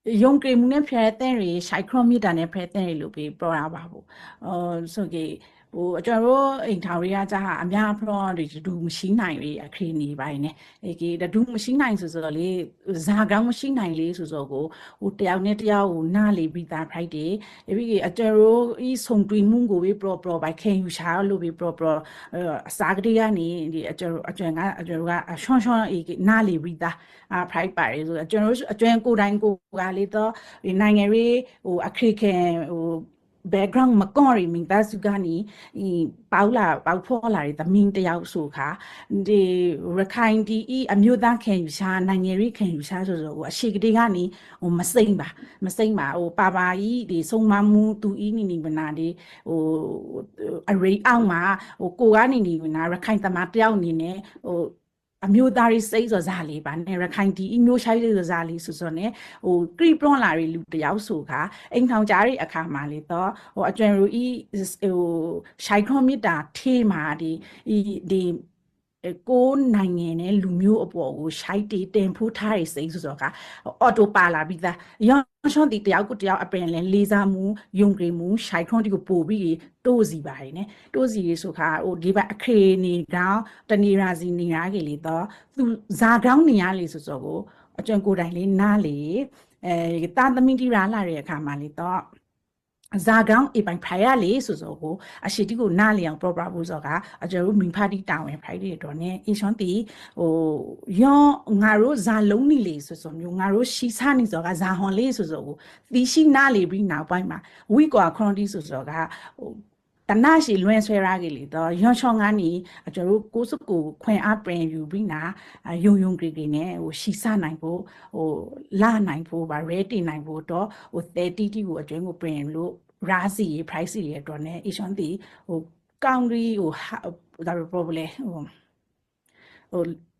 用给木那片等于晒克米的那片等于路边不然吧不，所以我假如银行里啊，咋阿苗不然就是读木新南里啊，可以你吧呢？个的读木新南是说哩，咋个木新南里是说个，我掉呢掉我哪里比大拍的，因为假如一从对木个为不把看有啥路边不啥个的啊你假如啊，双一个哪里比大。拍ပါရဆိုကျွန်တော်ကိုယ်တိုင်ကိုကလေတော့နိုင်ငံရေးအခက်ခဲbackground မကောရီမင်သားစုကနေပေါဖော်လာတဲ့သမင်းတယောက်ဆိုခါဒီရခိုင်ဒီအမျိုးသားခံယူရှာနိုင်ငံရေးခံယူရှာဆိုအရှိကတိကနေမစိမ့်ပါပါကြီးဒီဆုံးမမှုသူနီမနာဒီအရိအောက်မှာကိုကနေမနာရခိုင်တမတယောက်အနေနဲ့အမျိုးသားရေးစိတ်ဆိုစားလေးပါနဲ့ရခိုင်ဒီမျိုးရှိုင်းလေးဆိုစားလေးဆိုနဲ့ကရီပလွန်လာရီလူတယောက်ဆိုခါအိမ်ထောင်ကြားရဲ့အခါမှာလေတော့အကျွမ်းရူဤရှိုင်ခရမီတာထေးမှာဒီကိုနိုင်ငံနဲ့လူမျိုးအပေါ်ကိုရှိုက်တင်ဖိုးထားရစိဆိုတော့ကအော်တိုပါလာပြီးသားရောင်းချွန်တီတယောက်ကိုတယောက်အပင်လဲလေးစားမှုယုံကြည်မှုရှိုက်ခွန်တီကိုပို့ပြီးတိုးစီပါတယ်နဲ့တိုးစီဆိုခါဒီဘအခရေနေကောင်တနေရာစီနေရာကြီးလေတော့သူဇာကောင်းနေရလေဆိုတော့ကိုအကျွမ်းကိုယ်တိုင်လေးနားလေတာသမီးတီရာလာတဲ့အခါမှာလေတော့ဇာကောင်အပိုင်ဖရိုင်လေဆိုကိုအရှိတီကိုနားလျအောင် proper ဘူးဆိုကအကျတို့မင်းဖာတီတောင်းဝင်ဖိုက်တဲ့တော့ ਨੇ အရှွန်တီယောငါတို့ဇာလုံးနေလေဆိုမျိုးငါတို့ရှိစားနေဆိုကဇာဟွန်လေးဆိုကိုသီရှိနားလေပြီးနောက်ပိုင်းမှာဝီကွာခရွန်တီဆိုကတနာရှိလွင်ဆွဲရကြလေတော့ရွှန်ချောင်းကနေကျတို့ကိုစုကိုခွင်အားပင်ယူပြီးနာယုံကြေနဲ့ရှိစားနိုင်ဖို့လာနိုင်ဖို့ဗာရဲတင်နိုင်ဖို့တော့30တီကိုအကျွင်းကိုပင်လို့ရာစီ price တွေတော့ ਨੇ အရှွန်တီကောင်းရီဒါပဲ problem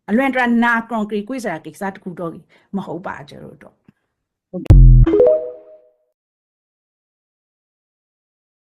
အလွန်တရာနာကွန်ကရစ်ကွေးစားကိစ္စတခုတော့မဟုတ်ပါကျတော့